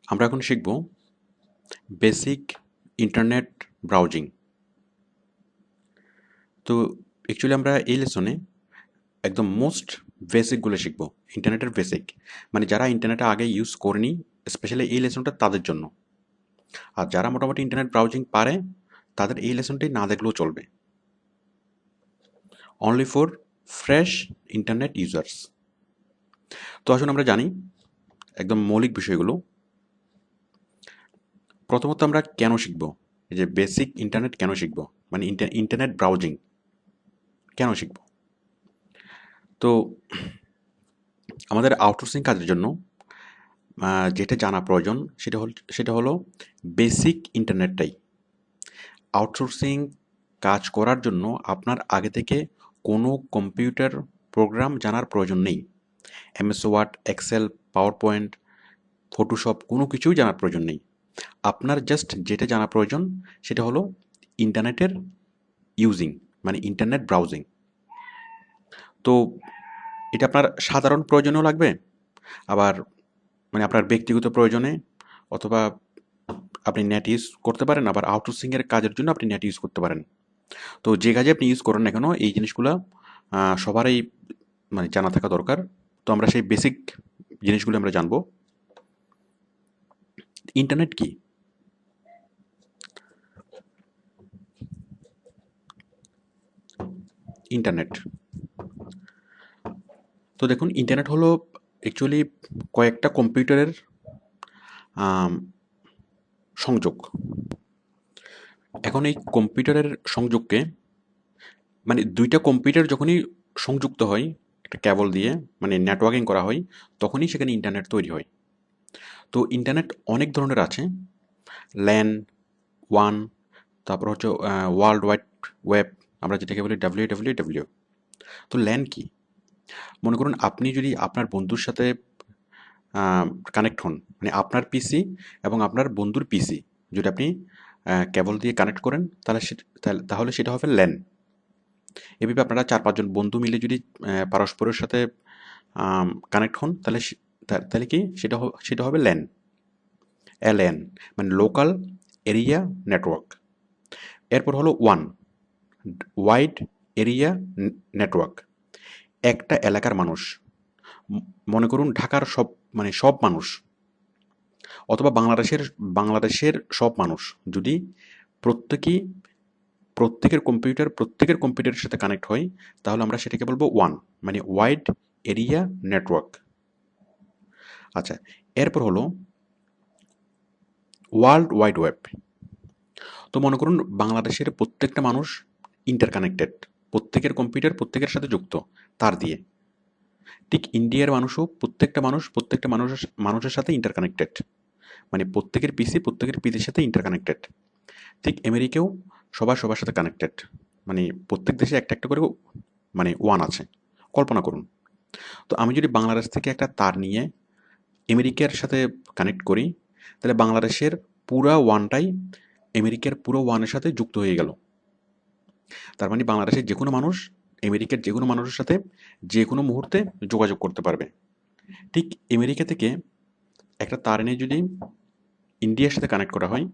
আমরা এখন শিখব বেসিক ইন্টারনেট ব্রাউজিং। তো অ্যাকচুয়ালি আমরা এই লেসনে একদম মোস্ট বেসিকগুলো শিখব। ইন্টারনেটের বেসিক মানে যারা ইন্টারনেটে আগে ইউজ করেনি, স্পেশালি এই লেসনটা তাদের জন্য। আর যারা মোটামুটি ইন্টারনেট ব্রাউজিং পারে তাদের এই লেসনটি না দেখলেও চলবে। Only for fresh internet users. তো আসুন আমরা জানি একদম মৌলিক বিষয়গুলো। প্রথমত আমরা কেন শিখব, এই যে বেসিক ইন্টারনেট কেন শিখব, মানে ইন্টারনেট ব্রাউজিং কেন শিখব। তো আমাদের আউটসোর্সিং কাজের জন্য যেটা জানা প্রয়োজন সেটা হলো বেসিক ইন্টারনেটটাই। আউটসোর্সিং কাজ করার জন্য আপনার আগে থেকে কোনো কম্পিউটার প্রোগ্রাম জানার প্রয়োজন নেই। MS Word, Excel, PowerPoint, Photoshop কোনো কিছুই জানার প্রয়োজন নেই। আপনার জাস্ট যেটা জানা প্রয়োজন সেটা হলো ইন্টারনেটের ইউজিং, মানে ইন্টারনেট ব্রাউজিং। তো এটা আপনার সাধারণ প্রয়োজনেও লাগবে, আবার মানে আপনার ব্যক্তিগত প্রয়োজনে, অথবা আপনি নেট ইউজ করতে পারেন, আবার আউটসোর্সিংয়ের কাজের জন্য আপনি নেট ইউজ করতে পারেন। তো যে কাজে আপনি ইউজ করেন না কেন এই জিনিসগুলো সবারই মানে জানা থাকা দরকার। তো আমরা সেই বেসিক জিনিসগুলো আমরা জানবো। ইন্টারনেট কি? ইন্টারনেট, তো দেখুন ইন্টারনেট হলো অ্যাকচুয়ালি কয়েকটা কম্পিউটারের আম, সংযোগ। এখন এই কম্পিউটারের সংযোগকে, মানে দুইটা কম্পিউটার যখনই সংযুক্ত হয় একটা কেবল দিয়ে, মানে নেটওয়ার্কিং করা হয়, তখনই সেখানে ইন্টারনেট তৈরি হয়। তো ইন্টারনেট অনেক ধরনের আছে। ল্যান, ওয়ান, তারপর হচ্ছে ওয়ার্ল্ড ওয়াইড ওয়েব, আমরা যেটাকে বলি ডাব্লিউ। তো ল্যান কি? মনে করুন আপনি যদি আপনার বন্ধুর সাথে কানেক্ট হন, মানে আপনার পিসি এবং আপনার বন্ধুর পিসি যদি আপনি কেবল দিয়ে কানেক্ট করেন, তাহলে সেটা হবে ল্যান। এভাবে আপনারা 4-5 জন বন্ধু মিলে যদি পারস্পরের সাথে কানেক্ট হন, তাহলে কি সেটা হবে ল্যান। এলএন মানে লোকাল এরিয়া নেটওয়ার্ক। এরপর হলো ওয়ান, ওয়াইড এরিয়া নেটওয়ার্ক। একটা এলাকার মানুষ, মনে করুন ঢাকার সব মানুষ, অথবা বাংলাদেশের সব মানুষ যদি প্রত্যেকেই প্রত্যেকের কম্পিউটারের সাথে কানেক্ট হয়, তাহলে আমরা সেটাকে বলবো ওয়ান, মানে ওয়াইড এরিয়া নেটওয়ার্ক। আচ্ছা, এরপর হলো ওয়ার্ল্ড ওয়াইড ওয়েব। তো মনে করুন বাংলাদেশের প্রত্যেকটা মানুষ ইন্টারকানেক্টেড, প্রত্যেকের কম্পিউটার প্রত্যেকের সাথে যুক্ত তার দিয়ে। ঠিক ইন্ডিয়ার মানুষও প্রত্যেকটা মানুষের সাথে ইন্টারকানেক্টেড, মানে প্রত্যেকের পিসির সাথে ইন্টারকানেক্টেড। ঠিক আমেরিকাও সবার সাথে কানেক্টেড, মানে প্রত্যেক দেশে একটা করে মানে ওয়ান আছে। কল্পনা করুন, তো আমি যদি বাংলাদেশ থেকে একটা তার নিয়ে আমেরিকার সাথে কানেক্ট করি, তাহলে বাংলাদেশের পুরা ওয়ানটাই আমেরিকার পুরো ওয়ানের সাথে যুক্ত হয়ে গেল। তার মানে বাংলাদেশের যে কোনো মানুষ আমেরিকার যে কোনো মানুষের সাথে যে কোনো মুহূর্তে যোগাযোগ করতে পারবে। ঠিক আমেরিকা থেকে একটা তার এনে যদি ইন্ডিয়ার সাথে কানেক্ট করা হয়,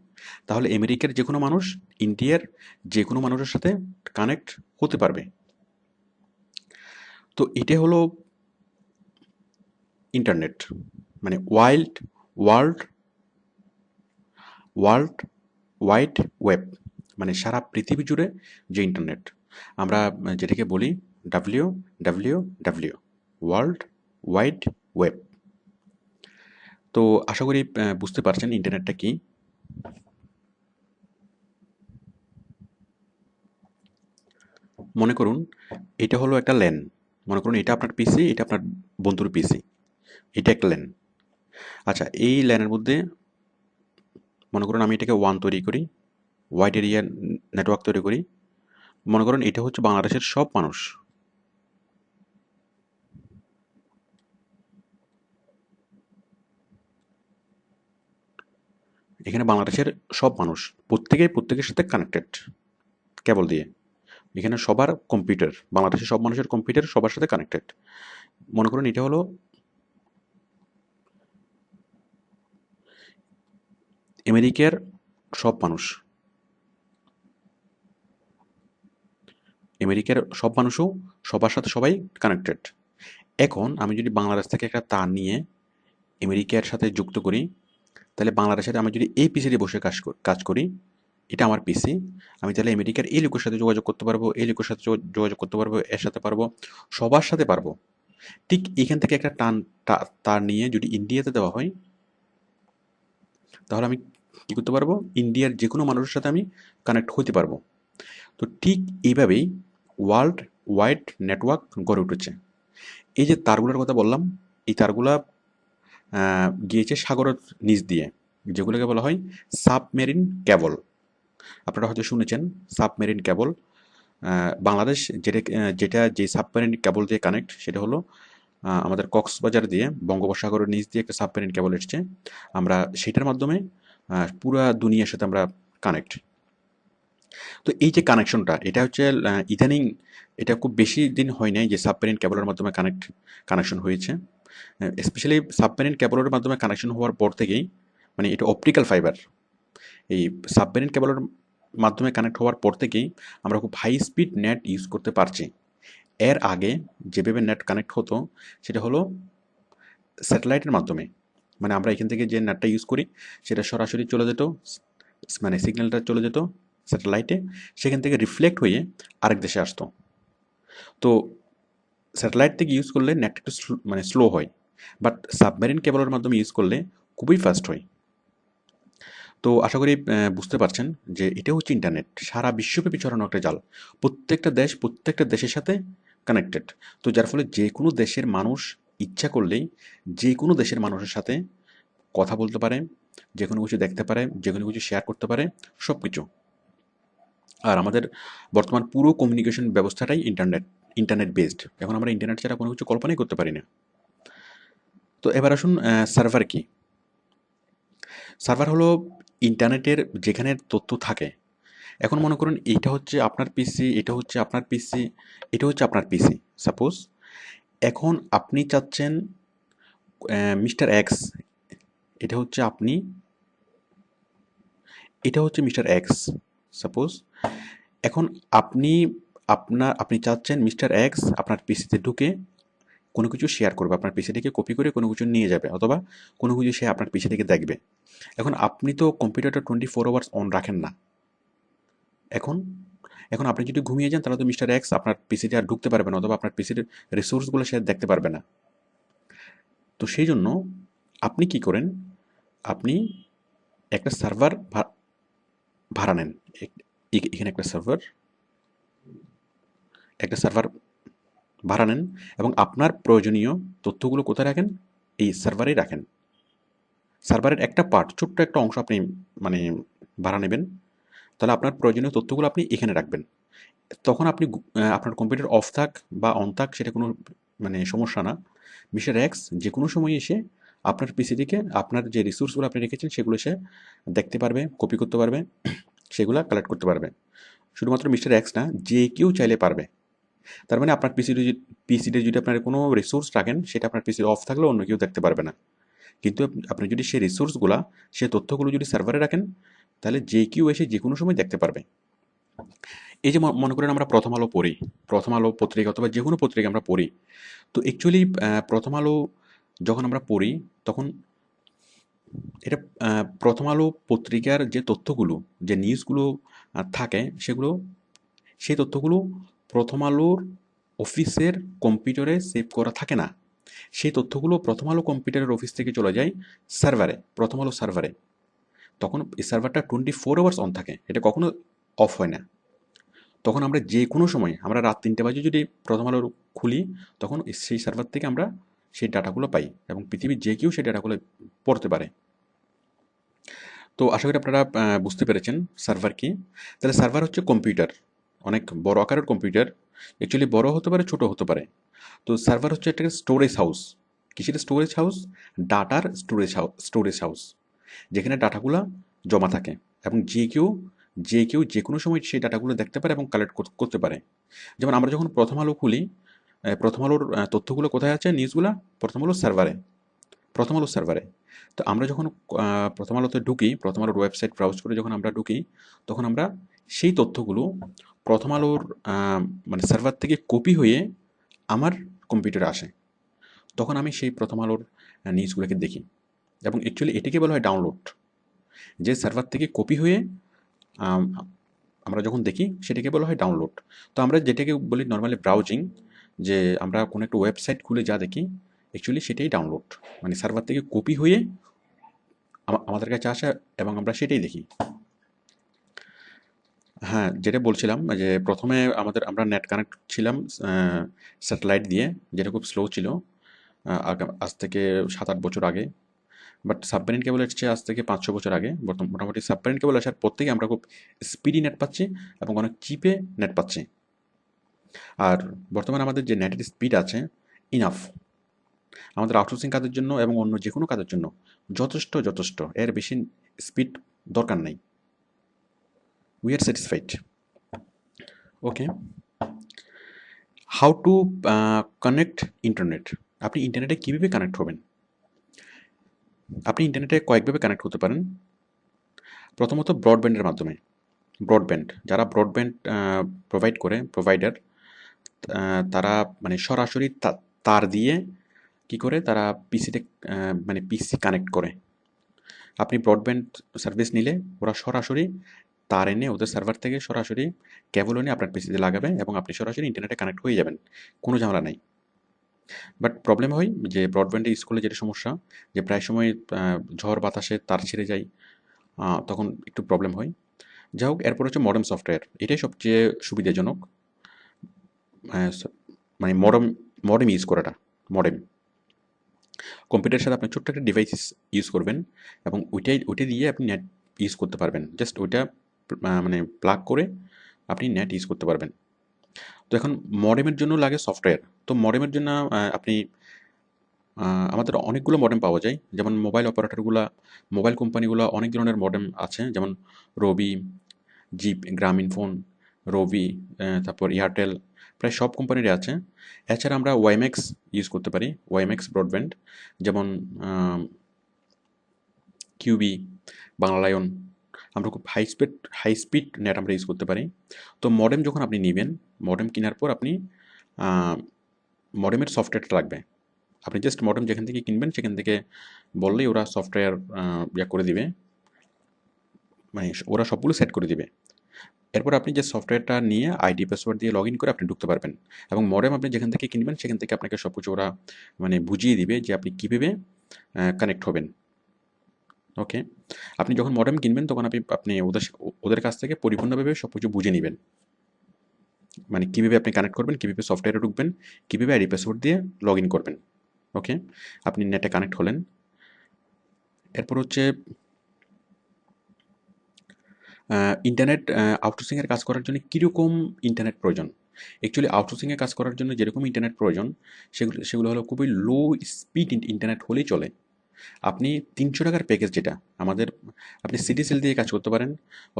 তাহলে আমেরিকার যে কোনো মানুষ ইন্ডিয়ার যে কোনো মানুষের সাথে কানেক্ট হতে পারবে। তো এটা হলো ইন্টারনেট, মানে ওয়ার্ল্ড ওয়ার্ল্ড ওয়াইড ওয়েব, মানে সারা পৃথিবী জুড়ে যে ইন্টারনেট আমরা যেটাকে বলি ডাব্লিউ, ওয়ার্ল্ড ওয়াইড ওয়েব। তো আশা করি বুঝতে পারছেন ইন্টারনেটটা কি। মনে করুন এটা হলো একটা ল্যান, মনে করুন এটা আপনার পিসি, এটা আপনার বন্ধুর পিসি, এটা একটা ল্যান। আচ্ছা, এই ল্যানের মধ্যে মনে করুন আমি এটাকে ওয়ান তৈরি করি, ওয়াইড এরিয়া নেটওয়ার্ক তৈরি করি। মনে করুন এটা হচ্ছে বাংলাদেশের সব মানুষ। এখানে বাংলাদেশের সব মানুষ প্রত্যেকের সাথে কানেক্টেড কেবল দিয়ে। এখানে সবার কম্পিউটার, বাংলাদেশের সব মানুষের কম্পিউটার সবার সাথে কানেক্টেড। মনে করুন এটা হলো আমেরিকার সব মানুষ, আমেরিকার সব মানুষও সবার সাথে সবাই কানেক্টেড। এখন আমি যদি বাংলাদেশ থেকে একটা তার নিয়ে আমেরিকার সাথে যুক্ত করি, তাহলে বাংলাদেশের আমি যদি এই পিসিতে বসে কাজ করি, এটা আমার পিসি, আমি তাহলে আমেরিকার এই লোকের সাথে যোগাযোগ করতে পারবো, এই লোকের সাথে যোগাযোগ করতে পারবো, এর সাথে পারবো, সবার সাথে পারবো। ঠিক এখান থেকে একটা তার নিয়ে যদি ইন্ডিয়াতে দেওয়া হয়, তাহলে আমি কী করতে পারবো, ইন্ডিয়ার যে কোনো মানুষের সাথে আমি কানেক্ট হতে পারবো। তো ঠিক এইভাবেই ওয়ার্ল্ড ওয়াইড নেটওয়ার্ক গড়ে উঠেছে। এই যে তারগুলোর কথা বললাম, এই তারগুলা গিয়েছে সাগরের নিচ দিয়ে, যেগুলোকে বলা হয় সাবমেরিন কেবল। আপনারা হয়তো শুনেছেন সাবমেরিন কেবল। বাংলাদেশ যেটা যে সাবমেরিন কেবল দিয়ে কানেক্ট, সেটা হলো আমাদের কক্সবাজার দিয়ে বঙ্গোপসাগরের নিচ দিয়ে একটা সাবমেরিন কেবল এসছে। আমরা সেটার মাধ্যমে পুরা দুনিয়ার সাথে আমরা কানেক্ট। তো এই যে কানেকশনটা, এটা হচ্ছে ইদানিং, এটা খুব বেশি দিন হয় নাই যে সাবমেরিন কেবলের মাধ্যমে কানেকশন হয়েছে। স্পেশালি সাবমেরিন কেবলের মাধ্যমে কানেকশন হওয়ার পর থেকেই, মানে এটা অপটিক্যাল ফাইবার, এই সাবমেরিন কেবলের মাধ্যমে কানেক্ট হওয়ার পর থেকেই আমরা খুব হাই স্পিড নেট ইউজ করতে পারছি। এর আগে যেভাবে নেট কানেক্ট হতো সেটা হলো স্যাটেলাইটের মাধ্যমে, মানে আমরা এখান থেকে যে নেটটা ইউজ করি সেটা সরাসরি চলে যেত, মানে সিগন্যালটা চলে যেত স্যাটেলাইটে, সেখান থেকে রিফ্লেক্ট হয়ে আরেক দেশে আসতো। তো স্যাটেলাইট থেকে ইউজ করলে নেট একটু মানে স্লো হয়, বাট সাবমেরিন কেবলের মাধ্যমে ইউজ করলে খুবই ফাস্ট হয়। তো আশা করি বুঝতে পারছেন যে এটা হচ্ছে ইন্টারনেট, সারা বিশ্বব্যাপী ছড়ানো একটা জাল, প্রত্যেকটা দেশের সাথে কানেক্টেড। তো যার ফলে যে কোনো দেশের মানুষ ইচ্ছা করলেই যে কোনো দেশের মানুষের সাথে কথা বলতে পারে, যে কোনো কিছু দেখতে পারে, যে কোনো কিছু শেয়ার করতে পারে, সব কিছু। আর আমাদের বর্তমান পুরো কমিউনিকেশন ব্যবস্থাটাই ইন্টারনেট বেসড। এখন আমরা ইন্টারনেট ছাড়া কোনো কিছু কল্পনাই করতে পারি না। তো এবার আসুন, সার্ভার কি? সার্ভার হলো ইন্টারনেটের যেখানে তথ্য থাকে। এখন মনে করুন এইটা হচ্ছে আপনার পিসি, এটা হচ্ছে আপনার পিসি, এটা হচ্ছে আপনার পিসি সাপোজ। এখন আপনি চাচ্ছেন মিস্টার এক্স, এটা হচ্ছে আপনি, এটা হচ্ছে মিস্টার এক্স সাপোজ। এখন আপনি চাচ্ছেন মিস্টার এক্স আপনার পিসিতে ঢুকে কোনো কিছু শেয়ার করবে, আপনার পিসি থেকে কপি করে কোনো কিছু নিয়ে যাবে, অথবা কোনো কিছু সে আপনার পিসি থেকে দেখবে। এখন আপনি তো কম্পিউটারটা 24 আওয়ার্স অন রাখেন না। এখন এখন আপনি যদি ঘুমিয়ে যান, তাহলে তো মিস্টার এক্স আপনার পিসিতে আর ঢুকতে পারবে না, অথবা আপনার পিসির রিসোর্সগুলো সে দেখতে পারবে না। তো সেই জন্য আপনি কি করেন, আপনি একটা সার্ভার ভাড়া নেন। এখানে একটা সার্ভার ভাড়া নেন, এবং আপনার প্রয়োজনীয় তথ্যগুলো কোথায় রাখেন, এই সার্ভারেই রাখেন। সার্ভারের একটা পার্ট, ছোট্ট একটা অংশ আপনি মানে ভাড়া নেবেন, তাহলে আপনার প্রয়োজনীয় তথ্যগুলো আপনি এখানে রাখবেন। তখন আপনি আপনার কম্পিউটার অফ থাক বা অন থাক, সেটা কোনো মানে সমস্যা না। মিস্টার এক্স যে কোনো সময় এসে আপনার পিসি থেকে আপনার যে রিসোর্সগুলো আপনি রেখেছেন সেগুলো সে দেখতে পারবে, কপি করতে পারবে, সেগুলো কালেক্ট করতে পারবে। শুধুমাত্র মিস্টার এক্স না, যে কেউ চাইলে পারবে। তার মানে আপনার পিসিতে যদি আপনার কোনো রিসোর্স রাখেন, সেটা আপনার পিসি অফ থাকলে অন্য কেউ দেখতে পারবে না। কিন্তু আপনি যদি সেই রিসোর্সগুলা, সেই তথ্যগুলো যদি সার্ভারে রাখেন, তাহলে যে কেউ এসে যে কোনো সময় দেখতে পারবে। এই যে মনে করেন আমরা প্রথম আলো পড়ি, প্রথম আলো পত্রিকা অথবা যে কোনো পত্রিকা আমরা পড়ি। তো অ্যাকচুয়ালি প্রথম আলো যখন আমরা পড়ি, তখন এটা প্রথম আলো পত্রিকার যে তথ্যগুলো, যে নিউজগুলো থাকে, সেই তথ্যগুলো প্রথম আলোর অফিসের কম্পিউটারে সেভ করা থাকে না। সেই তথ্যগুলো প্রথম আলো কম্পিউটারের অফিস থেকে চলে যায় সার্ভারে, প্রথম আলো সার্ভারে। তখন এই সার্ভারটা 24 আওয়ার্স অন থাকে, এটা কখনো অফ হয় না। তখন আমরা যে কোনো সময়, আমরা রাত 3টে বাজে যদি প্রথম আলো খুলি, তখন সেই সার্ভার থেকে আমরা সেই ডাটাগুলো পাই, এবং পৃথিবীর যে কেউ সেই ডাটাগুলো পড়তে পারে। তো আশা করি আপনারা বুঝতে পেরেছেন সার্ভার কি। তাহলে সার্ভার হচ্ছে কম্পিউটার, অনেক বড় আকারের কম্পিউটার, অ্যাকচুয়ালি বড় হতে পারে, ছোট হতে পারে। তো সার্ভার হচ্ছে একটা স্টোরেজ হাউস। কিসের স্টোরেজ হাউস? ডাটার স্টোরেজ হাউস, যেখানে ডাটাগুলো জমা থাকে, এবং যে কেউ যে কোনো সময় সেই ডাটাগুলো দেখতে পারে এবং কালেক্ট করতে পারে। যেমন আমরা যখন প্রথম আলো খুলি, প্রথম আলোর তথ্যগুলো কোথায় আছে, নিউজগুলো? প্রথম আলো সার্ভারে। তো আমরা যখন প্রথম আলোতে ঢুকি, প্রথম আলোর ওয়েবসাইট ব্রাউজ করে যখন আমরা ঢুকি, তখন আমরা সেই তথ্যগুলো প্রথম আলোর মানে সার্ভার থেকে কপি হয়ে আমার কম্পিউটারে আসে। তখন আমি সেই প্রথম আলোর নিউজগুলোকে দেখি, এবং অ্যাকচুয়ালি এটাকে বলা হয় ডাউনলোড। যে সার্ভার থেকে কপি হয়ে আম, আমরা যখন দেখি সেটাকে বলা হয় ডাউনলোড। তো আমরা যেটাকে বলি নর্মালি ব্রাউজিং, যে আমরা কোনো একটা ওয়েবসাইট খুলে যা দেখি অ্যাকচুয়ালি সেটাই ডাউনলোড, মানে সার্ভার থেকে কপি হয়ে আমাদের কাছে আসে এবং আমরা সেটাই দেখি। হ্যাঁ, যেটা বলছিলাম যে প্রথমে আমরা নেট কানেক্ট ছিলাম স্যাটেলাইট দিয়ে, যেটা খুব স্লো ছিল আজ থেকে 7-8 বছর আগে। বাট সাবমেরিন কেবল এসেছে আজ থেকে 5-6 বছর আগে। মোটামুটি সাবমেরিন কেবল আসার পর থেকে আমরা খুব স্পিডি নেট পাচ্ছি এবং অনেক চিপে নেট পাচ্ছি। আর বর্তমানে আমাদের যে নেটের স্পিড আছে ইনাফ আমাদের আউটসোর্সিং কাজের জন্য এবং অন্য যে কোনো কাজের জন্য যথেষ্ট যথেষ্ট, এর বেশি স্পিড দরকার নাই। We are satisfied. Okay, how to connect internet. আপনি ইন্টারনেটে কীভাবে কানেক্ট হবেন? আপনি ইন্টারনেটে কয়েকভাবে কানেক্ট হতে পারেন। প্রথমত ব্রডব্যান্ডের মাধ্যমে। ব্রডব্যান্ড, যারা ব্রডব্যান্ড প্রোভাইড করে, প্রোভাইডার, তারা মানে সরাসরি তার দিয়ে কি করে তারা পিসিতে মানে পিসি কানেক্ট করে। আপনি ব্রডব্যান্ড সার্ভিস নিলে ওরা সরাসরি তার এনে ওদের সার্ভার থেকে সরাসরি কেবল এনে আপনার পিসিতে লাগাবে এবং আপনি সরাসরি ইন্টারনেটে কানেক্ট হয়ে যাবেন, কোনো ঝামেলা নাই। বাট প্রবলেম হয় যে ব্রডব্যান্ডে ইউজ করলে যেটা সমস্যা, যে প্রায় সময় ঝড় বাতাসে তার ছিঁড়ে যায়, তখন একটু প্রবলেম হয়। যাই হোক, এরপর হচ্ছে মডেম সফটওয়্যার, এটাই সবচেয়ে সুবিধাজনক। মানে মডেম মডেম ইউজ করাটা। মডেম কম্পিউটারের সাথে আপনি ছোট্ট একটা ডিভাইস ইউজ করবেন এবং ওইটা দিয়ে আপনি নেট ইউজ করতে পারবেন। জাস্ট ওইটা মানে প্লাগ করে আপনি নেট ইউজ করতে পারবেন। তো এখন মডেমের জন্য লাগে সফটওয়্যার। তো মডেমের জন্য আপনি আমাদের অনেকগুলো মডেম পাওয়া যায়, যেমন মোবাইল অপারেটরগুলা, মোবাইল কোম্পানিগুলো অনেক ধরনের মডেম আছে, যেমন রবি, জিপ, গ্রামীণফোন, রবি, তারপর এয়ারটেল, প্রায় সব কোম্পানিরই আছে। এছাড়া আমরা ওয়াইম্যাক্স ইউজ করতে পারি, ওয়াইম্যাক্স ব্রডব্যান্ড, যেমন কিউবি, বাংলালায়ন। আমরা খুব হাই স্পিড নেট আমরা ইউজ করতে পারি। তো মডেম যখন আপনি নেবেন, মডেম কেনার পর আপনি মডেমের সফটওয়্যারটা লাগবে। আপনি জাস্ট মডেম যেখান থেকে কিনবেন সেখান থেকে বললেই ওরা সফটওয়্যার করে দিবে, মানে ওরা সবগুলো সেট করে দিবে। এরপর আপনি যে সফটওয়্যারটা নিয়ে আইডি পাসওয়ার্ড দিয়ে লগ ইন করে আপনি ঢুকতে পারবেন, এবং মডেম আপনি যেখান থেকে কিনবেন সেখান থেকে আপনাকে সব কিছু ওরা মানে বুঝিয়ে দিবে যে আপনি কীভাবে কানেক্ট হবেন। ওকে, আপনি যখন মডেম কিনবেন তখন আপনি ওদের কাছ থেকে পরিপূর্ণভাবে সব কিছু বুঝে নেবেন, মানে কীভাবে আপনি কানেক্ট করবেন, কীভাবে সফটওয়্যারে ঢুকবেন, কীভাবে আইডি পাসওয়ার্ড দিয়ে লগ ইন করবেন। ওকে, আপনি নেটে কানেক্ট হলেন। এরপর হচ্ছে ইন্টারনেট আউটসোর্সিংয়ের কাজ করার জন্য কীরকম ইন্টারনেট প্রয়োজন। অ্যাকচুয়ালি আউটসোর্সিংয়ে কাজ করার জন্য যেরকম ইন্টারনেট প্রয়োজন, সেগুলো হলো খুবই লো স্পিড ইন্টারনেট হলেই চলে। আপনি 300 টাকার প্যাকেজ যেটা আমাদের, আপনি সিটিসেল দিয়ে কাজ করতে পারেন,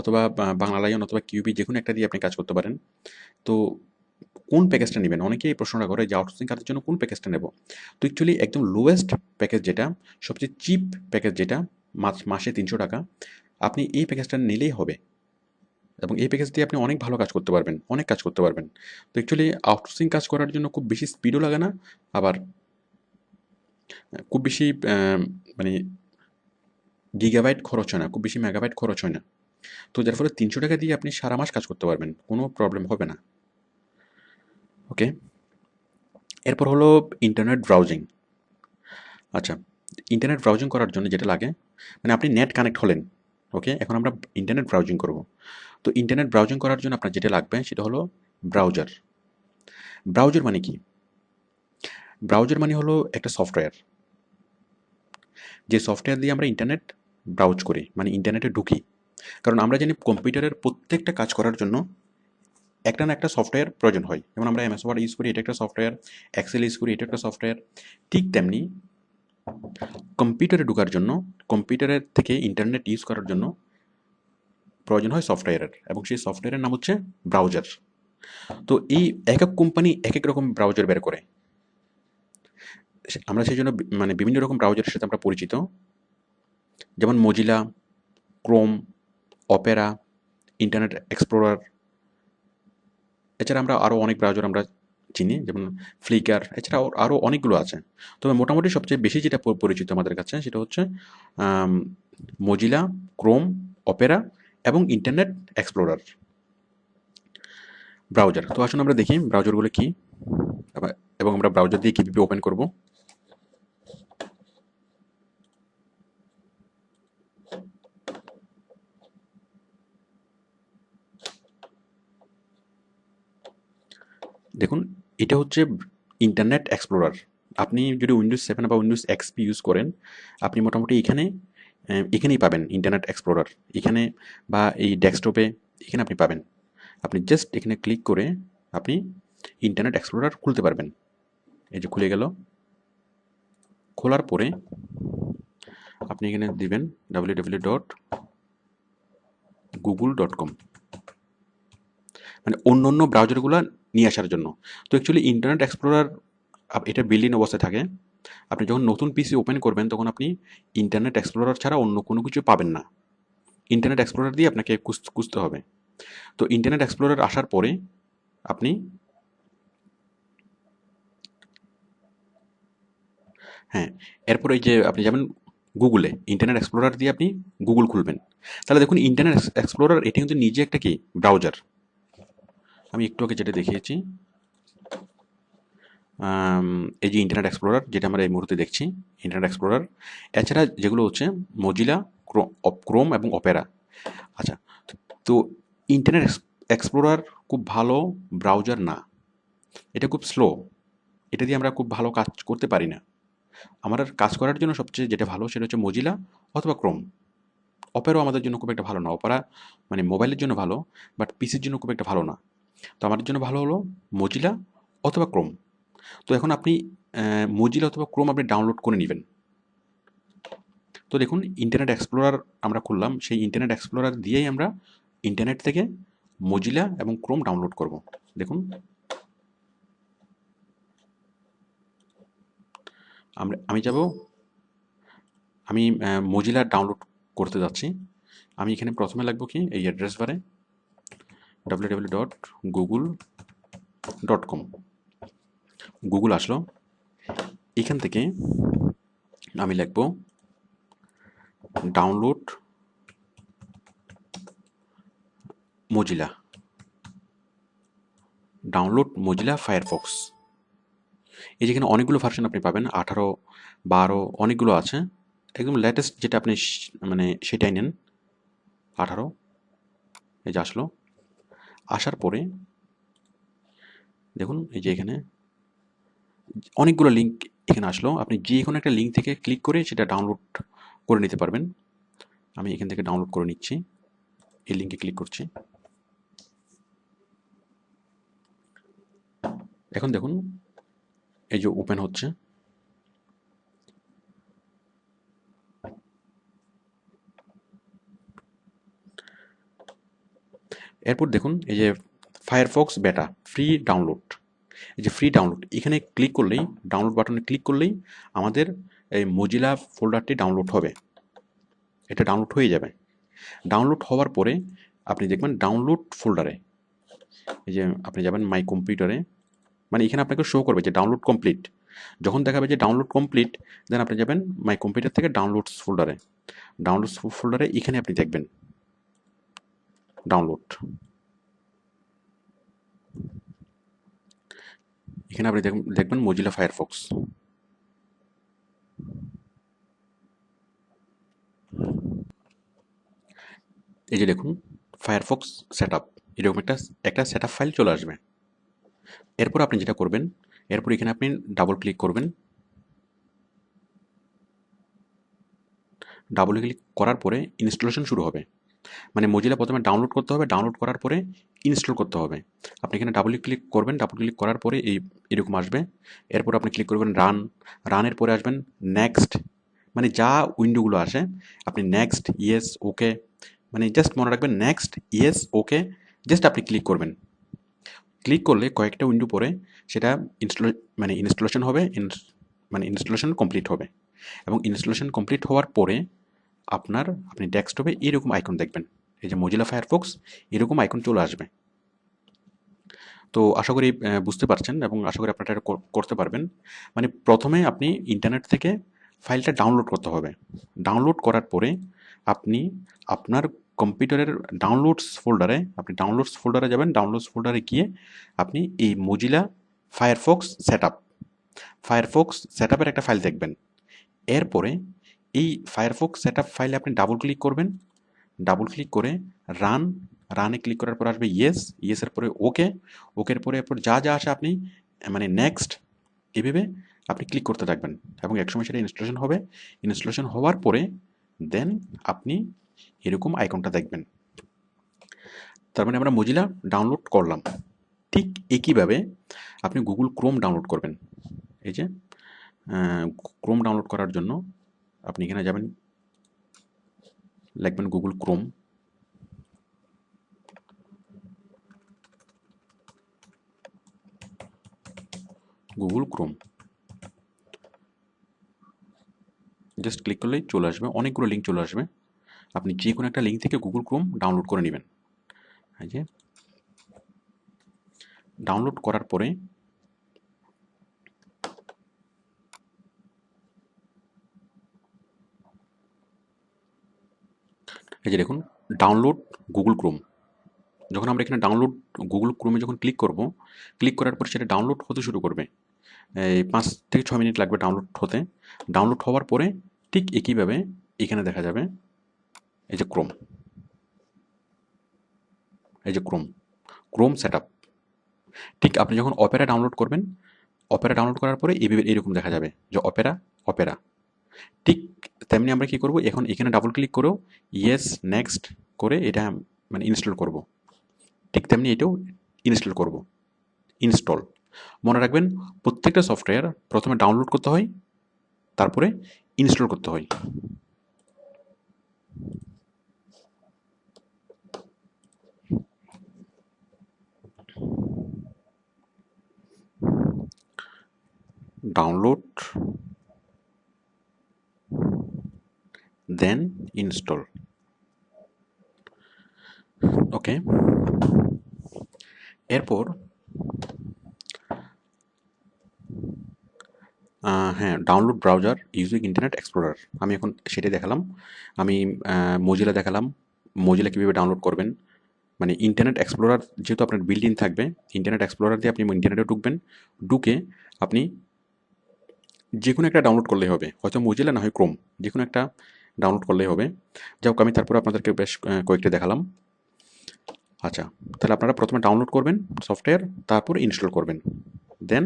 অথবা বাংলালায়ন অথবা কিউবি, যে কোনো একটা দিয়ে আপনি কাজ করতে পারেন। তো কোন প্যাকেজটা নেবেন, অনেকেই এই প্রশ্নটা করে যে আউটসোর্সিং কাজের জন্য কোন প্যাকেজটা নেব। তো অ্যাকচুয়ালি একদম লোয়েস্ট প্যাকেজ যেটা, সবচেয়ে চিপ প্যাকেজ যেটা, মাসে 300 টাকা, আপনি এই প্যাকেজটা নিলেই হবে, এবং এই প্যাকেজ দিয়ে আপনি অনেক ভালো কাজ করতে পারবেন, অনেক কাজ করতে পারবেন। তো অ্যাকচুয়ালি আউটসোর্সিং কাজ করার জন্য খুব বেশি স্পিডও লাগে না, আবার খুব বেশি মানে গিগাবাইট খরচ হয় না, খুব বেশি মেগাবাইট খরচ হয় না। তো যার ফলে 300 টাকা দিয়ে আপনি সারা মাস কাজ করতে পারবেন, কোনো প্রবলেম হবে না। ওকে, এরপর হলো ইন্টারনেট ব্রাউজিং। আচ্ছা, ইন্টারনেট ব্রাউজিং করার জন্য যেটা লাগে, মানে আপনি নেট কানেক্ট হলেন, ওকে, এখন আমরা ইন্টারনেট ব্রাউজিং করব। তো ইন্টারনেট ব্রাউজিং করার জন্য আপনার যেটা লাগবে সেটা হলো ব্রাউজার। ব্রাউজার মানে কি? ব্রাউজার মানে হলো একটা সফটওয়্যার, যে সফটওয়্যার দিয়ে আমরা ইন্টারনেট ব্রাউজ করি, মানে ইন্টারনেটে ঢুকি। কারণ আমরা জানি কম্পিউটারের প্রত্যেকটা কাজ করার জন্য একটা না একটা সফটওয়্যার প্রয়োজন হয়। যেমন আমরা এমএস ওয়ার্ড ইউজ করি, এটা একটা সফটওয়্যার, এক্সেল ইউজ করি, এটা একটা সফটওয়্যার। ঠিক তেমনি কম্পিউটারে ঢোকার জন্য, কম্পিউটারের থেকে ইন্টারনেট ইউজ করার জন্য প্রয়োজন হয় সফটওয়্যারের, এবং সেই সফটওয়্যারের নাম হচ্ছে ব্রাউজার। তো এই এক এক কোম্পানি এক এক রকম ব্রাউজার বের করে, আমরা সেই জন্য মানে বিভিন্ন রকম ব্রাউজারের সাথে আমরা পরিচিত। যেমন Mozilla, Chrome, Opera, internet explorer. এছাড়া আমরা আরও অনেক ব্রাউজার আমরা চিনি, যেমন ফ্লিকার। এছাড়াও আরও অনেকগুলো আছে। তবে মোটামুটি সবচেয়ে বেশি যেটা পরিচিত আমাদের কাছে সেটা হচ্ছে মজিলা, ক্রোম, অপেরা এবং ইন্টারনেট এক্সপ্লোরার ব্রাউজার। তো আসুন আমরা দেখি ব্রাউজারগুলো কী এবং আমরা ব্রাউজার দিয়ে কীভাবে ওপেন করব। দেখুন, এটা হচ্ছে ইন্টারনেট এক্সপ্লোরার। আপনি যদি উইন্ডোজ 7 বা উইন্ডোজ এক্সপি ইউজ করেন, আপনি মোটামুটি এখানেই পাবেন ইন্টারনেট এক্সপ্লোরার। এখানে বা এই ডেস্কটপে এখানে আপনি পাবেন। আপনি জাস্ট এখানে ক্লিক করে আপনি ইন্টারনেট এক্সপ্লোরার খুলতে পারবেন। এই যে খুলে গেল। খোলার পরে আপনি এখানে দিবেন www.google.com, মানে অন্য অন্য ব্রাউজারগুলো নিয়ে আসার জন্য। তো অ্যাকচুয়ালি ইন্টারনেট এক্সপ্লোরার এটা বিল্ড ইন অবস্থায় থাকে। আপনি যখন নতুন পিসি ওপেন করবেন তখন আপনি ইন্টারনেট এক্সপ্লোরার ছাড়া অন্য কোনো কিছু পাবেন না। ইন্টারনেট এক্সপ্লোরার দিয়ে আপনাকে খুঁজতে হবে। তো ইন্টারনেট এক্সপ্লোরার আসার পরে আপনি হ্যাঁ, এরপরে এই যে আপনি যাবেন গুগলে, ইন্টারনেট এক্সপ্লোরার দিয়ে আপনি গুগল খুলবেন। তাহলে দেখুন ইন্টারনেট এক্সপ্লোরার এটা কিন্তু নিজে একটা কি ব্রাউজার। আমি একটু আগে যেটা দেখিয়েছি, এই যে ইন্টারনেট এক্সপ্লোরার যেটা আমরা এই মুহূর্তে দেখছি, ইন্টারনেট এক্সপ্লোরার। এছাড়া যেগুলো হচ্ছে মজিলা, ক্রোম এবং অপেরা। আচ্ছা, তো ইন্টারনেট এক্সপ্লোরার খুব ভালো ব্রাউজার না, এটা খুব স্লো। এটা দিয়ে আমরা খুব ভালো কাজ করতে পারি না। আমার কাজ করার জন্য সবচেয়ে যেটা ভালো সেটা হচ্ছে মজিলা অথবা ক্রোম। অপেরাও আমাদের জন্য খুব একটা ভালো না। অপেরা মানে মোবাইলের জন্য ভালো, বাট পিসির জন্য খুব একটা ভালো না। তো আমাদের জন্য ভালো হলো মজিলা অথবা ক্রোম। তো এখন আপনি মজিলা অথবা ক্রোম আপনি ডাউনলোড করে নেবেন। তো দেখুন ইন্টারনেট এক্সপ্লোরার আমরা খুললাম, সেই ইন্টারনেট এক্সপ্লোরার দিয়েই আমরা ইন্টারনেট থেকে মজিলা এবং ক্রোম ডাউনলোড করব। দেখুন আমি যাব, আমি মজিলা ডাউনলোড করতে যাচ্ছি। আমি এখানে প্রথমে লাগবো কি এই অ্যাড্রেস বারে www.google.com। গুগল আসলো। এখান থেকে আমি লিখব ডাউনলোড মজিলা, ফায়ারফক্স। এই যেখানে অনেকগুলো ভার্সন আপনি পাবেন, 18, 12 অনেকগুলো আছে। একদম লেটেস্ট যেটা আপনি মানে সেটাই নেন, 18। এই যে আসলো। আসার পরে দেখুন এই যে এখানে অনেকগুলো লিঙ্ক এখানে আসলো। আপনি যে কোনো একটা লিঙ্ক থেকে ক্লিক করে সেটা ডাউনলোড করে নিতে পারবেন। আমি এখান থেকে ডাউনলোড করে নিচ্ছি, এই লিঙ্কে ক্লিক করছি। এখন দেখুন এই যে ওপেন হচ্ছে। এরপর দেখুন এই যে ফায়ারফক্স বেটা ফ্রি ডাউনলোড, এই যে ফ্রি ডাউনলোড এখানে ক্লিক করলেই, ডাউনলোড বাটনে ক্লিক করলেই আমাদের এই মজিলা ফোল্ডারটি ডাউনলোড হবে। এটা ডাউনলোড হয়ে যাবে। ডাউনলোড হওয়ার পরে আপনি দেখবেন ডাউনলোড ফোল্ডারে এই যে আপনি যাবেন মাই কম্পিউটারে, মানে এখানে আপনাকে শো করবে যে ডাউনলোড কমপ্লিট। যখন দেখাবে যে ডাউনলোড কমপ্লিট, দেন আপনি যাবেন মাই কম্পিউটার থেকে ডাউনলোডস ফোল্ডারে। ডাউনলোডস ফোল্ডারে এখানে আপনি দেখবেন ডাউনলোড, এখানে আপনি দেখবেন মজিলা ফায়ারফক্স। এই যে দেখুন ফায়ারফক্স সেট আপ, এরকম একটা সেট আপ ফাইল চলে আসবে। এরপর আপনি যেটা করবেন, এরপর এখানে আপনি ডাবল ক্লিক করবেন। ডাবল ক্লিক করার পরে ইনস্টলেশন শুরু হবে। মানে মজিলা প্রথমে ডাউনলোড করতে হবে, ডাউনলোড করার পরে ইনস্টল করতে হবে। আপনি এখানে ডাবল ক্লিক করবেন, ডাবল ক্লিক করার পরে এরকম আসবে। এরপর আপনি ক্লিক করবেন রানের পরে আসবেন নেক্সট, মানে যা উইন্ডোগুলো আসে আপনি নেক্সট, ইয়েস, ওকে, মানে জাস্ট মনে রাখবেন নেক্সট, ইয়েস, ওকে, জাস্ট আপনি ক্লিক করবেন। ক্লিক করলে কয়েকটা উইন্ডো পরে সেটা ইনস্টলেশন হবে, মানে ইনস্টলেশন কমপ্লিট হবে। এবং ইনস্টলেশন কমপ্লিট হওয়ার পরে আপনি ডেস্কটপে এরকম আইকন দেখবেন, এই যে মজিলা ফায়ারফক্স এরকম আইকন চলে আসবে। তো আশা করি বুঝতে পারছেন এবং আশা করি আপনারা এটা করতে পারবেন। মানে প্রথমে আপনি ইন্টারনেট থেকে ফাইলটা ডাউনলোড করতে হবে। ডাউনলোড করার পরে আপনি আপনার কম্পিউটারের ডাউনলোডস ফোল্ডারে যাবেন। ডাউনলোডস ফোল্ডারে গিয়ে আপনি এই মজিলা ফায়ারফক্স সেটআপের একটা ফাইল দেখবেন। এরপরে এই ফায়ারফক্স সেটআপ ফাইলে আপনি ডাবল ক্লিক করবেন। ডাবল ক্লিক করে রানে ক্লিক করার পর আসবে ইয়েসের পরে ওকের পরে এরপর যা আসে আপনি মানে নেক্সট এভাবে আপনি ক্লিক করতে থাকবেন এবং একসময় সেটা ইনস্টলেশন হবে। ইনস্টলেশন হওয়ার পরে দেন আপনি এরকম আইকনটা দেখবেন। তার মানে আমরা মজিলা ডাউনলোড করলাম। ঠিক একইভাবে আপনি গুগল ক্রোম ডাউনলোড করবেন। এই যে ক্রোম ডাউনলোড করার জন্য আপনি এখানে যাবেন, লিখবেন গুগল ক্রোম। জাস্ট ক্লিক করলেই চলে আসবে, অনেকগুলো লিঙ্ক চলে আসবে। আপনি যে কোনো একটা লিঙ্ক থেকে গুগল ক্রোম ডাউনলোড করে নেবেন। এই যে ডাউনলোড করার পরে এই যে দেখুন ডাউনলোড গুগল ক্রোম। যখন আমরা এখানে ডাউনলোড গুগল ক্রোমে যখন ক্লিক করার পর সেটা ডাউনলোড হতে শুরু করবে। এই 5 থেকে 6 মিনিট লাগবে ডাউনলোড হতে। ডাউনলোড হওয়ার পরে ঠিক একইভাবে এখানে দেখা যাবে এই যে ক্রোম সেটআপ। ঠিক আপনি যখন অপেরা ডাউনলোড করবেন, অপেরা ডাউনলোড করার পরে এরকম দেখা যাবে যে অপেরা। ঠিক তেমনি আমরা কি করব, এখন এখানে ডাবল ক্লিক করেও ইয়েস নেক্সট করে এটা মানে ইনস্টল করব। ঠিক তেমনি এটাও ইনস্টল। মনে রাখবেন প্রত্যেকটা সফটওয়্যার প্রথমে ডাউনলোড করতে হয়, তারপরে ইনস্টল করতে হয়। ডাউনলোড দেন ইনস্টল। ওকে, এরপর হ্যাঁ, download browser using internet explorer আমি এখন সেটাই দেখালাম। আমি মজিলা দেখালাম, মজিলা কীভাবে ডাউনলোড করবেন। মানে ইন্টারনেট এক্সপ্লোরার যেহেতু আপনার বিল্ট ইন থাকবে, ইন্টারনেট এক্সপ্লোরার দিয়ে আপনি ইন্টারনেটে ঢুকে আপনি যে কোনো একটা ডাউনলোড করলেই হবে, হয়তো মজিলা না হয় ক্রোম, যে কোনো একটা ডাউনলোড করলেই হবে। যাই হোক, আমি তারপর আপনাদেরকে বেশ কয়েকটা দেখালাম। আচ্ছা, তাহলে আপনারা প্রথমে ডাউনলোড করবেন সফটওয়্যার, তারপর ইনস্টল করবেন। দেন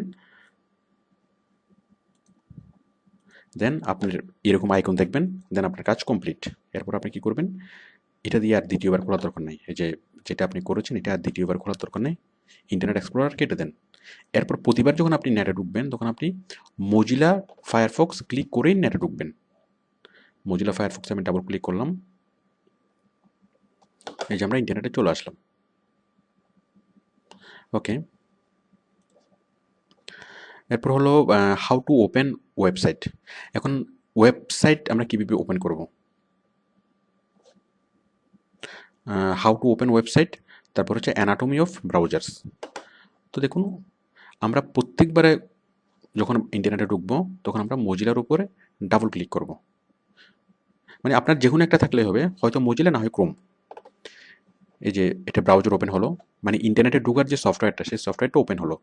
আপনার এরকম আইকন দেখবেন, দেন আপনার কাজ কমপ্লিট। এরপর আপনি কি করবেন, এটা দিয়ে আর দ্বিতীয়বার খোলার দরকার নেই। এই যে যেটা আপনি করেছেন এটা আর দ্বিতীয়বার খোলার দরকার নেই। ইন্টারনেট এক্সপ্লোরার কেটে দেন। এরপর প্রতিবার যখন আপনি নেটে ঢুকবেন তখন আপনি মজিলা ফায়ারফক্স ক্লিক করেই নেটে ঢুকবেন। মজিলা ফায়ারফক্সে আমি ডাবল ক্লিক করলাম, এই যে আমরা ইন্টারনেটে চলে আসলাম। ওকে, এরপর হলো হাউ টু ওপেন ওয়েবসাইট। এখন ওয়েবসাইট আমরা কীভাবে ওপেন করব, হাউ টু ওপেন ওয়েবসাইট, তারপর হচ্ছে অ্যানাটমি অফ ব্রাউজার্স। তো দেখুন, আমরা প্রত্যেকবারে যখন ইন্টারনেটে ঢুকবো তখন আমরা মজিলার উপরে ডাবল ক্লিক করব। মানে আপনার যে কোনো একটা থাকলেই হবে, হয়তো মজিলা না হয় ক্রোম। এই যে এটা ব্রাউজার ওপেন হলো, মানে ইন্টারনেটে ঢোকার যে সফটওয়্যারটা সেই সফটওয়্যারটা ওপেন হলো।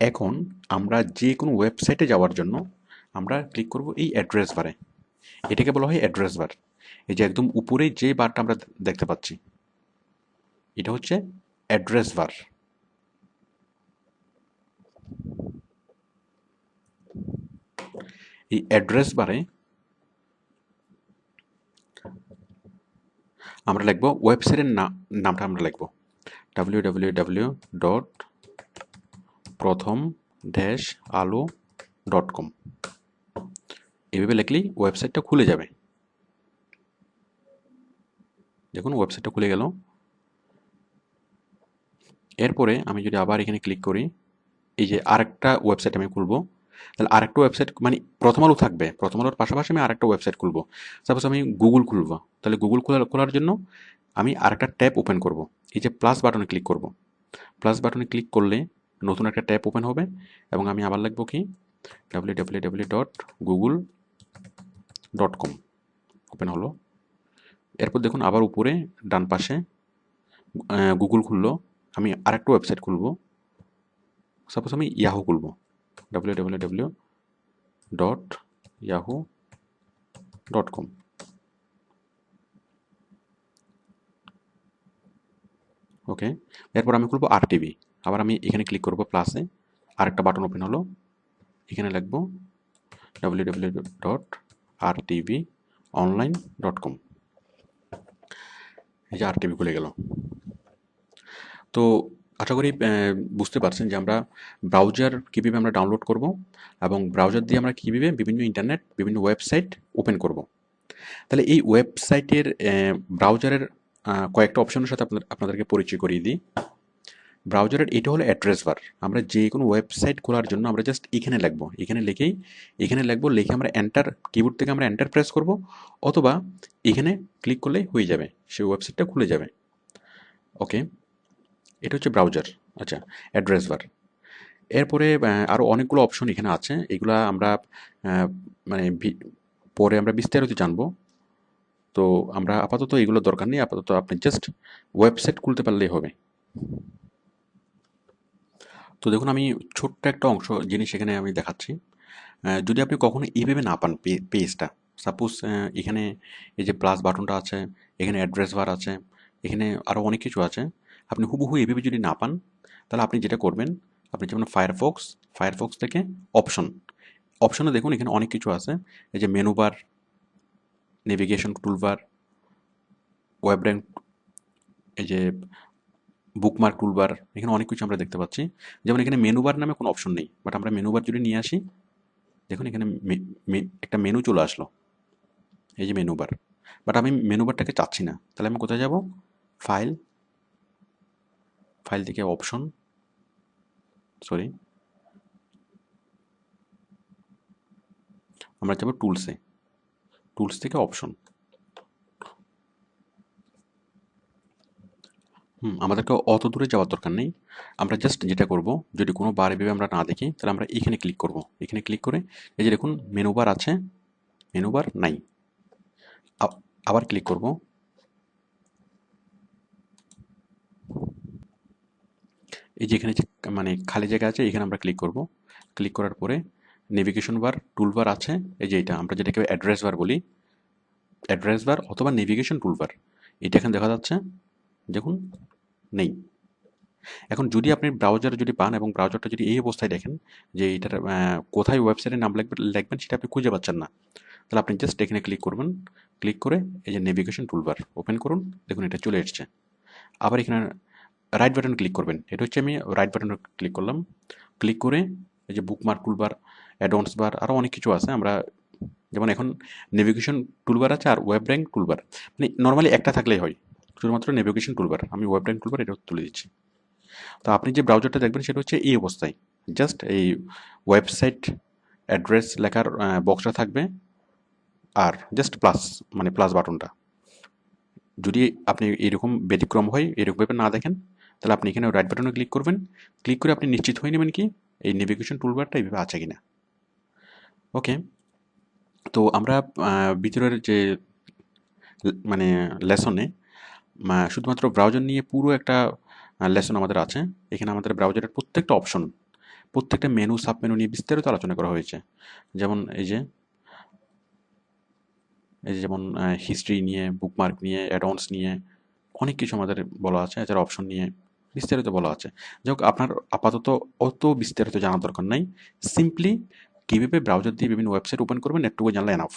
এখন আমরা যে কোনো ওয়েবসাইটে যাওয়ার জন্য আমরা ক্লিক করব এই অ্যাড্রেস বারে। এটাকে বলা হয় অ্যাড্রেস বার। এই যে একদম উপরে যে বারটা আমরা দেখতে পাচ্ছি এটা হচ্ছে অ্যাড্রেস বার। এই অ্যাড্রেস বারে আমরা লিখব ওয়েবসাইটের নামটা আমরা লিখব www.prothom-alo.com। এভাবে লিখলেই ওয়েবসাইটটা খুলে যাবে। দেখুন ওয়েবসাইটটা খুলে গেল। এরপরে আমি যদি আবার এখানে ক্লিক করি, এই যে আরেকটা ওয়েবসাইট আমি খুলব, তাহলে আরেকটা ওয়েবসাইট মানে প্রথম আলো থাকবে, প্রথম আলোর পাশাপাশি আমি আরেকটা ওয়েবসাইট খুলবো। সাপোজ আমি গুগল খুলবো, তাহলে গুগল খোলার জন্য আমি আরেকটা ট্যাব ওপেন করব। এই যে প্লাস বাটনে ক্লিক করব, প্লাস বাটনে ক্লিক করলে নতুন একটা ট্যাব ওপেন হবে এবং আমি আবার লিখবো কি www.google.com, ওপেন হলো। এরপর দেখুন আবার উপরে ডান পাশে গুগল খুললো, আমি আরেকটা ওয়েবসাইট খুলবো। সাপোজ আমি ইয়াহু খুলবো, www.yahoo.com। ওকে, এরপর আমি খুলবো আরটিভি, আবার আমি এখানে ক্লিক করবো প্লাসে, আরেকটা বাটন ওপেন হলো, এখানে লিখবো www.rtvonline.com। এই যে আরটিভি খুলে গেল। তো আশা করি বুঝতে পারছেন যে আমরা ব্রাউজার কীভাবে আমরা ডাউনলোড করব এবং ব্রাউজার দিয়ে আমরা কীভাবে বিভিন্ন ইন্টারনেট, বিভিন্ন ওয়েবসাইট ওপেন করব। তাহলে এই ওয়েবসাইটের ব্রাউজারের কয়েকটা অপশনের সাথে আপনাদেরকে পরিচয় করিয়ে দিই। ব্রাউজারের এটা হলো অ্যাড্রেস বার। আমরা যে কোনো ওয়েবসাইট খোলার জন্য আমরা জাস্ট এখানে লিখবো, এখানে লিখবো, লিখে আমরা এন্টার, কিবোর্ড থেকে আমরা এন্টার প্রেস করব, অথবা এখানে ক্লিক করলেই হয়ে যাবে, সেই ওয়েবসাইটটা খুলে যাবে। ওকে, এটা হচ্ছে ব্রাউজার। আচ্ছা, অ্যাড্রেস বার। এরপরে আরও অনেকগুলো অপশন এখানে আছে, এগুলা আমরা মানে পরে আমরা বিস্তারিত জানবো। তো আমরা আপাতত এগুলো দরকার নেই, আপাতত আপনি জাস্ট ওয়েবসাইট খুলতে পারলেই হবে। তো দেখুন আমি ছোট্ট একটা জিনিস এখানে আমি দেখাচ্ছি। যদি আপনি কখনো এইভাবে না পান পেজটা, সাপোজ এখানে এই যে প্লাস বাটনটা আছে, এখানে অ্যাড্রেস বার আছে, এখানে আরও অনেক কিছু আছে, আপনি হুবহু এইভাবে যদি না পান, তাহলে আপনি যেটা করবেন, আপনি যেমন ফায়ারফক্স থেকে অপশনে দেখুন এখানে অনেক কিছু আছে। এই যে menu bar, navigation toolbar, web rank, এই যে বুকমার্ক টুলবার, এখানে অনেক কিছু আমরা দেখতে পাচ্ছি। যেমন এখানে মেনু বার নামে কোনো অপশন নেই, বাট আমরা মেনু বার যদি নিয়ে আসি, দেখুন এখানে একটা মেনু চলে আসলো, এই যে মেনু বার। বাট আমি মেনু বারটাকে চাচ্ছি না, তাহলে আমি কোথায় যাব? ফাইল থেকে অপশন, আমরা যাব টুলস থেকে অপশন। আমাদেরকে অত দূরে যাওয়ার দরকার নেই। আমরা জাস্ট যেটা করব, যদি কোনো বার এভাবে আমরা না দেখি, তাহলে আমরা এখানে ক্লিক করব। এখানে ক্লিক করে এই যে দেখুন মেনু বার আছে, মেনু বার নাই, আবার ক্লিক করব। এই যে এখানে যে মানে খালি জায়গা আছে, এখানে আমরা ক্লিক করব। ক্লিক করার পরে নেভিগেশন বার, টুলবার আছে, এই যে এটা আমরা যেটাকে অ্যাড্রেস বার বলি, অ্যাড্রেস বার অথবা নেভিগেশন টুলবার, এটা এখানে দেখা যাচ্ছে, দেখুন নেই। এখন যদি আপনি ব্রাউজারে যদি পান এবং ব্রাউজারটা যদি এই অবস্থায় দেখেন যে এটার কোথায় ওয়েবসাইটের নাম লিখবেন সেটা আপনি খুঁজে পাচ্ছেন না, তাহলে আপনি জাস্ট এখানে ক্লিক করবেন। ক্লিক করে এই যে নেভিগেশন টুলবার ওপেন করুন, দেখুন এটা চলে এসছে। আবার এখানে রাইট বাটন ক্লিক করবেন, এটা হচ্ছে আমি রাইট বাটনে ক্লিক করলাম। ক্লিক করে এই যে বুকমার্ক টুলবার, অ্যাডভান্স বার, আরও অনেক কিছু আছে। আমরা যেমন এখন নেভিগেশন টুলবার আছে আর ওয়েব র্যাঙ্ক টুলবার, মানে নর্মালি একটা থাকলেই হয়, শুধুমাত্র নেভিগেশন টুলবার, আমি ওয়েব র্যাঙ্ক টুলবার এটা তুলে দিচ্ছি। তো আপনি যে ব্রাউজারটা দেখবেন সেটা হচ্ছে এই অবস্থায়, জাস্ট এই ওয়েবসাইট অ্যাড্রেস লেখার বক্সটা থাকবে, আর জাস্ট প্লাস বাটনটা। যদি আপনি এরকম ব্যতিক্রম হয়, এরকমভাবে না দেখেন, তাহলে আপনি এখানে রাইট বাটনে ক্লিক করবেন। ক্লিক করে আপনি নিশ্চিত হয়ে নেবেন কি এই নেভিগেশন টুলবারটা এইভাবে আছে কিনা। ওকে, তো আমরা ভিতরের যে মানে লেসনে শুধুমাত্র ব্রাউজার নিয়ে পুরো একটা লেসন আমাদের আছে। এখানে আমাদের ব্রাউজারের প্রত্যেকটা অপশন, প্রত্যেকটা মেনু, সাব মেনু নিয়ে বিস্তারিত আলোচনা করা হয়েছে। যেমন যেমন হিস্ট্রি নিয়ে, বুকমার্ক নিয়ে, অ্যাডভান্স নিয়ে অনেক কিছু আমাদের বলা আছে, এছাড়া অপশন নিয়ে বিস্তারিত বলা আছে। যাই হোক, আপনার আপাতত অত বিস্তারিত জানার দরকার নাই, সিম্পলি কীভাবে ব্রাউজার দিয়ে বিভিন্ন ওয়েবসাইট ওপেন করবেন এটুকু জানলে এনাফ।